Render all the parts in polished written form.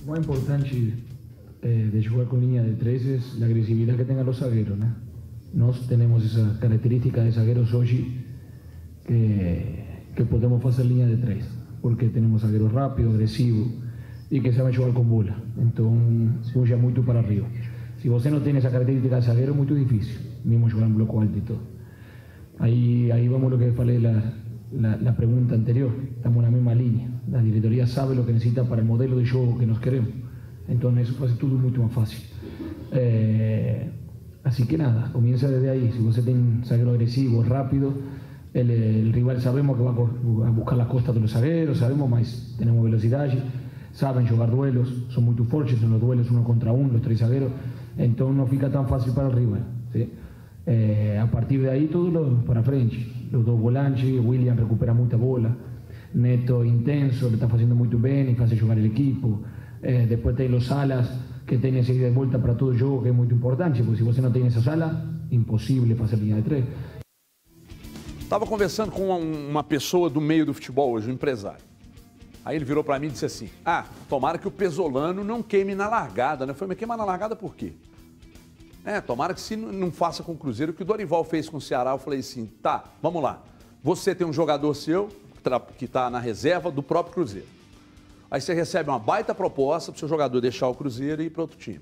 más importante de jugar con línea de 3 es la agresividad que tengan los zagueros, ¿no? Nós tenemos esa característica de zagueros hoy que podemos hacer línea de 3, porque tenemos zagueros rápidos, agresivos y que saben jugar con bola. Entonces, puja mucho para arriba. Si você no tiene esa característica de zaguero, es muy difícil, mismo jugar en bloco alto y todo. Ahí vamos a lo que falei la pregunta anterior. Estamos en la misma línea. La directoría sabe lo que necesita para el modelo de juego que nos queremos. Entonces, eso hace todo mucho más fácil. Así que nada, comienza desde ahí. Si você tiene un zaguero agresivo, rápido, el rival sabemos que va a buscar las costas de los zagueros, sabemos, mas tenemos velocidad, saben jugar duelos, son muy fuertes en los duelos 1 contra 1, los 3 zagueros, entonces no fica tan fácil para el rival, ¿sí? A partir de ahí todo para frente, los 2 volantes, William recupera mucha bola, Neto intenso, le está haciendo muy bien y hace jugar el equipo, después tem los alas, que tem esa ida de vuelta para todo el juego, que es muy importante, porque si você no tiene esa sala, imposible hacer línea de 3. Estava conversando com uma pessoa do meio do futebol hoje, um empresário. Aí ele virou para mim e disse assim, tomara que o Pesolano não queime na largada, né? Eu falei, mas queima na largada por quê? Tomara que se não faça com o Cruzeiro o que o Dorival fez com o Ceará. Eu falei assim, tá, vamos lá. Você tem um jogador seu que está na reserva do próprio Cruzeiro. Aí você recebe uma baita proposta para o seu jogador deixar o Cruzeiro e ir para outro time.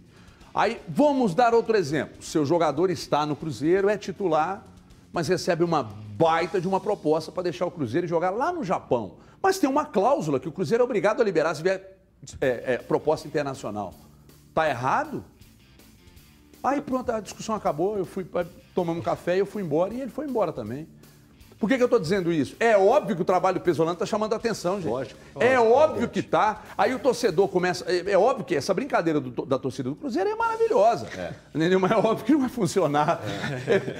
Aí vamos dar outro exemplo. O seu jogador está no Cruzeiro, é titular, mas recebe uma baita de uma proposta para deixar o Cruzeiro e jogar lá no Japão. Mas tem uma cláusula que o Cruzeiro é obrigado a liberar se vier proposta internacional. Tá errado? Aí pronto, a discussão acabou, eu fui tomar um café, eu fui embora e ele foi embora também. Por que eu estou dizendo isso? É óbvio que o trabalho do Pesolano está chamando a atenção, gente. Lógico. É óbvio que tá. Aí o torcedor começa... É óbvio que essa brincadeira da torcida do Cruzeiro é maravilhosa. Entendeu? Mas é óbvio que não vai funcionar.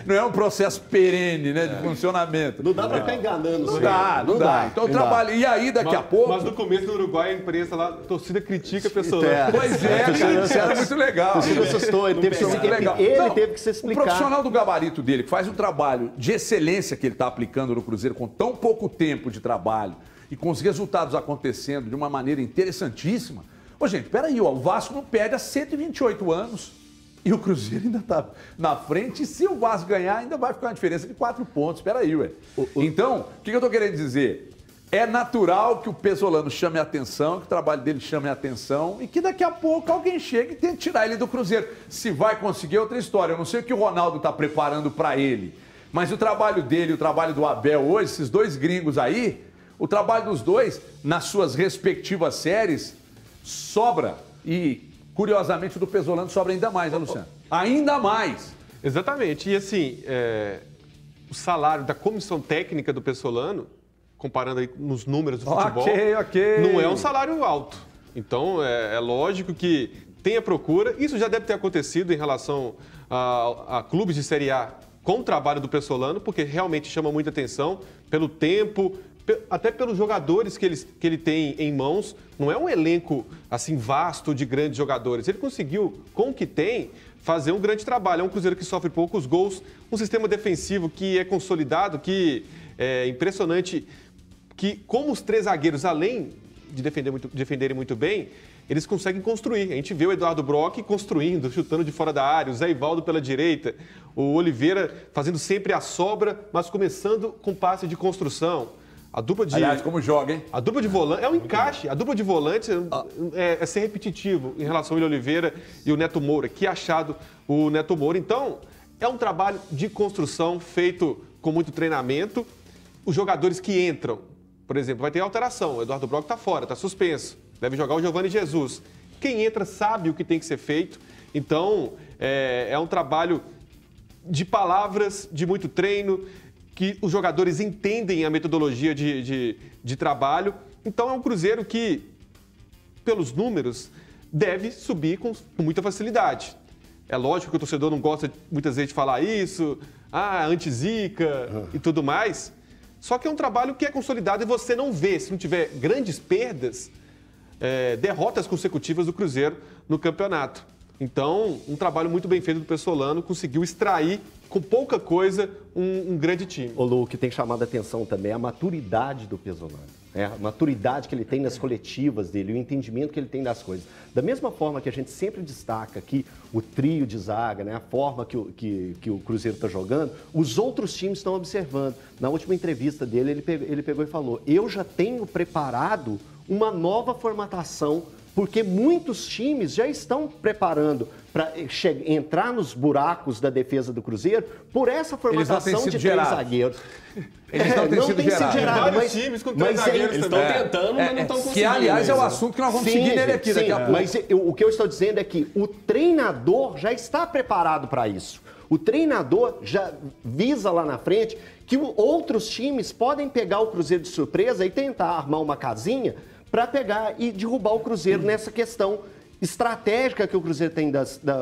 Não é um processo perene, né, de funcionamento. Não dá para ficar enganando. Não dá. Então o trabalho... E aí, daqui a pouco... Mas no começo do Uruguai, a imprensa lá, a torcida critica a pessoa. Pois é, cara, isso era muito legal. A torcida assustou, ele teve que se explicar. O profissional do gabarito dele, que faz um trabalho de excelência que ele está aplicando no Cruzeiro com tão pouco tempo de trabalho e com os resultados acontecendo de uma maneira interessantíssima. Ô, gente, peraí, o Vasco não perde há 128 anos e o Cruzeiro ainda está na frente e se o Vasco ganhar ainda vai ficar uma diferença de 4 pontos. Peraí, ué. Então, o que eu estou querendo dizer? É natural que o Pesolano chame a atenção, que o trabalho dele chame a atenção e que daqui a pouco alguém chegue e tente tirar ele do Cruzeiro. Se vai conseguir, é outra história. Eu não sei o que o Ronaldo está preparando para ele. Mas o trabalho dele, o trabalho do Abel hoje, esses dois gringos aí, o trabalho dos dois, nas suas respectivas séries, sobra. E, curiosamente, o do Pesolano sobra ainda mais, né, Luciano? Ainda mais. Exatamente. E, assim, o salário da comissão técnica do Pesolano, comparando aí nos números do futebol, não é um salário alto. Então, é lógico que tem a procura. Isso já deve ter acontecido em relação a clubes de Série A com o trabalho do Pesolano, porque realmente chama muita atenção pelo tempo, até pelos jogadores que ele tem em mãos. Não é um elenco assim vasto de grandes jogadores. Ele conseguiu, com o que tem, fazer um grande trabalho. É um Cruzeiro que sofre poucos gols, um sistema defensivo que é consolidado, que é impressionante, que como os 3 zagueiros, além de defenderem muito bem, eles conseguem construir. A gente vê o Eduardo Brock construindo, chutando de fora da área, o Zé Ivaldo pela direita, o Oliveira fazendo sempre a sobra, mas começando com passe de construção. A dupla de... Aliás, como joga, hein? A dupla de volante é um encaixe. A dupla de volantes é ser repetitivo em relação ao William Oliveira e o Neto Moura. Que achado o Neto Moura. Então, é um trabalho de construção feito com muito treinamento. Os jogadores que entram, por exemplo, vai ter alteração. O Eduardo Brock está fora, está suspenso. Deve jogar o Giovani Jesus. Quem entra sabe o que tem que ser feito. Então, é um trabalho de palavras, de muito treino, que os jogadores entendem a metodologia de trabalho. Então, é um Cruzeiro que, pelos números, deve subir com muita facilidade. É lógico que o torcedor não gosta muitas vezes de falar isso, anti-zica e tudo mais. Só que é um trabalho que é consolidado e você não vê, se não tiver grandes perdas, derrotas consecutivas do Cruzeiro no campeonato. Então, um trabalho muito bem feito do Pesolano, conseguiu extrair, com pouca coisa, um grande time. O Lu, que tem chamado a atenção também é a maturidade do Pesolano. A maturidade que ele tem nas coletivas dele, o entendimento que ele tem das coisas. Da mesma forma que a gente sempre destaca aqui o trio de zaga, né? A forma que o Cruzeiro está jogando, os outros times estão observando. Na última entrevista dele, ele pegou e falou: eu já tenho preparado uma nova formatação, porque muitos times já estão preparando para entrar nos buracos da defesa do Cruzeiro por essa formatação de três zagueiros. Eles não têm sido gerados. Vários times com três zagueiros eles estão tentando, mas não estão conseguindo. Que, aliás, é o assunto que nós vamos seguir nele aqui daqui a pouco. Mas o que eu estou dizendo é que o treinador já está preparado para isso. O treinador já visa lá na frente que outros times podem pegar o Cruzeiro de surpresa e tentar armar uma casinha para pegar e derrubar o Cruzeiro nessa questão estratégica que o Cruzeiro tem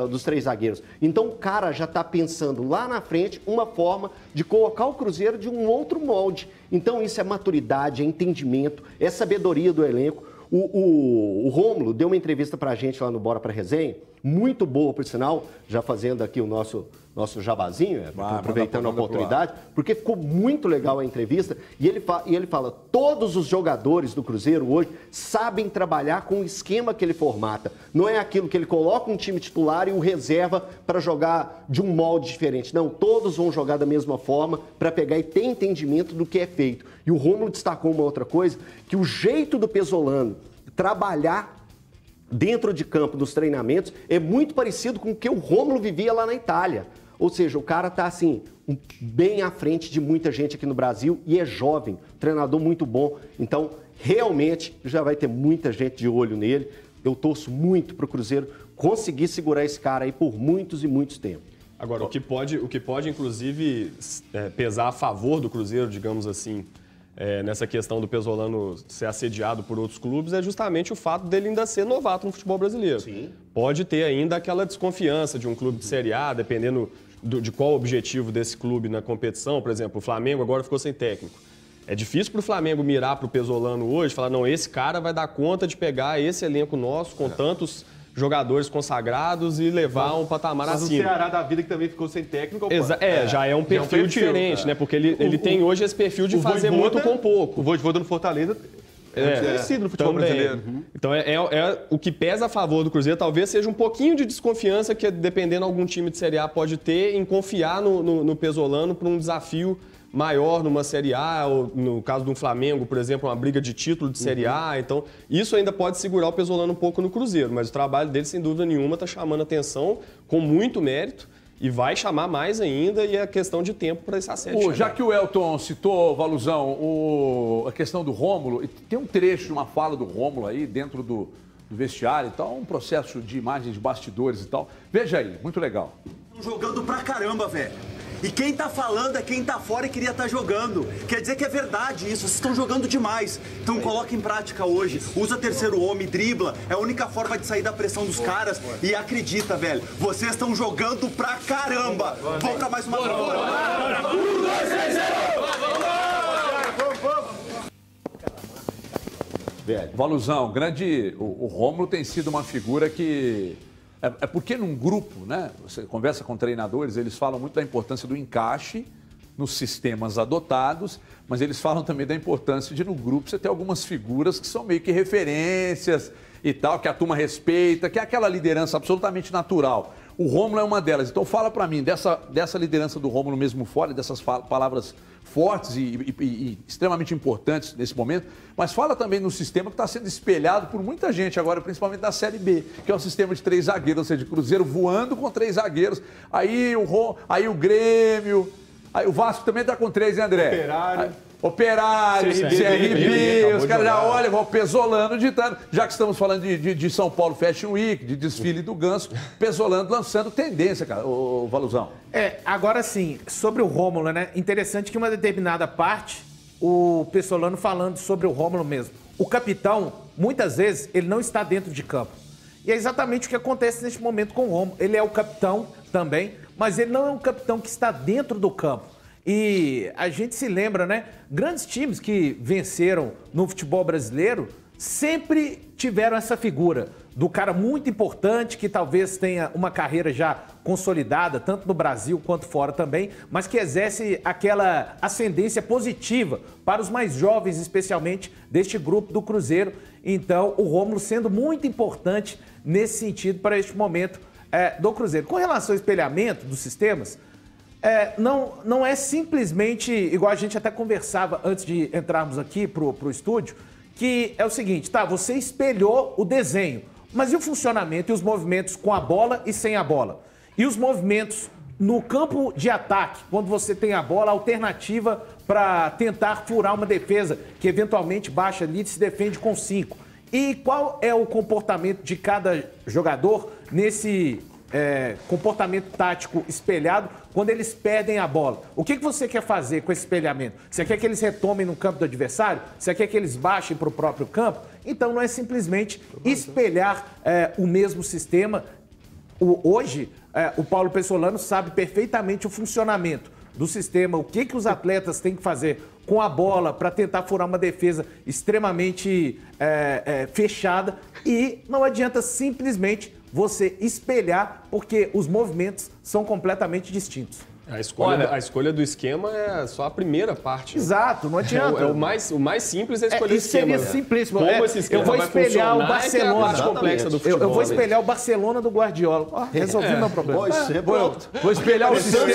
dos três zagueiros. Então o cara já está pensando lá na frente uma forma de colocar o Cruzeiro de um outro molde. Então isso é maturidade, é entendimento, é sabedoria do elenco. O Rômulo deu uma entrevista para a gente lá no Bora Pra Resenha, muito boa, por sinal, já fazendo aqui o nosso jabazinho, aproveitando a oportunidade, porque ficou muito legal a entrevista, e ele fala, todos os jogadores do Cruzeiro hoje sabem trabalhar com o esquema que ele formata. Não é aquilo que ele coloca um time titular e o reserva para jogar de um molde diferente. Não, todos vão jogar da mesma forma para pegar e ter entendimento do que é feito. E o Rômulo destacou uma outra coisa, que o jeito do Pesolano trabalhar dentro de campo dos treinamentos é muito parecido com o que o Rômulo vivia lá na Itália. Ou seja, o cara está assim, bem à frente de muita gente aqui no Brasil e é jovem, treinador muito bom. Então, realmente, já vai ter muita gente de olho nele. Eu torço muito para o Cruzeiro conseguir segurar esse cara aí por muitos e muitos tempos. Agora, o que pode inclusive, pesar a favor do Cruzeiro, digamos assim, nessa questão do Pesolano ser assediado por outros clubes, é justamente o fato dele ainda ser novato no futebol brasileiro. Sim. Pode ter ainda aquela desconfiança de um clube de Série A, dependendo de qual o objetivo desse clube na competição. Por exemplo, o Flamengo agora ficou sem técnico. É difícil para o Flamengo mirar para o Pesolano hoje e falar, não, esse cara vai dar conta de pegar esse elenco nosso com tantos jogadores consagrados e levar um patamar Mas acima. o Ceará da vida que também ficou sem técnico. Já é um perfil diferente, né? Porque ele tem hoje esse perfil de fazer muito com pouco. O Voivoda no Fortaleza é conhecido no futebol brasileiro. Então o que pesa a favor do Cruzeiro talvez seja um pouquinho de desconfiança que, dependendo de algum time de Série A, pode ter em confiar no Pesolano para um desafio maior numa Série A, ou no caso do Flamengo, por exemplo, uma briga de título de Série A. Então, isso ainda pode segurar o Pesolano um pouco no Cruzeiro, mas o trabalho dele, sem dúvida nenhuma, está chamando atenção com muito mérito e vai chamar mais ainda, e é questão de tempo para esse assédio. Já que o Elton citou, Valuzão, a questão do Rômulo, tem um trecho de uma fala do Rômulo aí dentro do vestiário e tal, um processo de imagens de bastidores e tal. Veja aí, muito legal. Jogando pra caramba, velho. E quem tá falando é quem tá fora e queria estar jogando. Quer dizer que é verdade isso, vocês estão jogando demais. Então coloca em prática hoje, usa terceiro homem, dribla, é a única forma de sair da pressão dos caras. E acredita, velho, vocês estão jogando pra caramba. Volta mais uma vez. Valuzão, o Rômulo tem sido uma figura que... É porque num grupo, né? Você conversa com treinadores, eles falam muito da importância do encaixe nos sistemas adotados, mas eles falam também da importância de no grupo você ter algumas figuras que são meio que referências e tal, que a turma respeita, que é aquela liderança absolutamente natural. O Rômulo é uma delas. Então fala para mim dessa liderança do Rômulo mesmo fora, dessas palavras fortes e extremamente importantes nesse momento, mas fala também no sistema que está sendo espelhado por muita gente agora, principalmente da Série B, que é o sistema de 3 zagueiros, ou seja, de Cruzeiro voando com 3 zagueiros. Aí o Grêmio, aí o Vasco também está com 3, hein, André? Operário, CRB, os caras já olham, o Pesolano ditando, já que estamos falando de São Paulo Fashion Week, de desfile do Ganso, Pesolano lançando tendência, cara, o Valuzão. Agora sim, sobre o Rômulo, né? Interessante que uma determinada parte, o Pesolano falando sobre o Rômulo mesmo. O capitão, muitas vezes, ele não está dentro de campo. E é exatamente o que acontece neste momento com o Rômulo. Ele é o capitão também, mas ele não é um capitão que está dentro do campo. E a gente se lembra, né? Grandes times que venceram no futebol brasileiro sempre tiveram essa figura do cara muito importante que talvez tenha uma carreira já consolidada, tanto no Brasil quanto fora também, mas que exerce aquela ascendência positiva para os mais jovens, especialmente deste grupo do Cruzeiro. Então, o Rômulo sendo muito importante nesse sentido para este momento do Cruzeiro. Com relação ao espelhamento dos sistemas, não é simplesmente, igual a gente até conversava antes de entrarmos aqui pro estúdio, que é o seguinte, tá, você espelhou o desenho, mas e o funcionamento e os movimentos com a bola e sem a bola? E os movimentos no campo de ataque, quando você tem a bola, a alternativa para tentar furar uma defesa que eventualmente baixa ali e se defende com 5. E qual é o comportamento de cada jogador nesse comportamento tático espelhado quando eles perdem a bola? O que você quer fazer com esse espelhamento? Você quer que eles retomem no campo do adversário? Você quer que eles baixem para o próprio campo? Então não é simplesmente espelhar o mesmo sistema. Hoje, o Paulo Pessolano sabe perfeitamente o funcionamento do sistema, o que os atletas têm que fazer com a bola para tentar furar uma defesa extremamente fechada, e não adianta simplesmente você espelhar, porque os movimentos são completamente distintos. A escolha do esquema é só a primeira parte. Exato, não adianta. O mais simples é escolher o isso esquema. Seria simplíssimo. Como esse esquema eu vou vai espelhar o funcionar, Barcelona. é a parte complexa do futebol. Eu vou espelhar o Barcelona do Guardiola. Resolvi meu problema. Pode ser, pronto. Vou espelhar o sistema.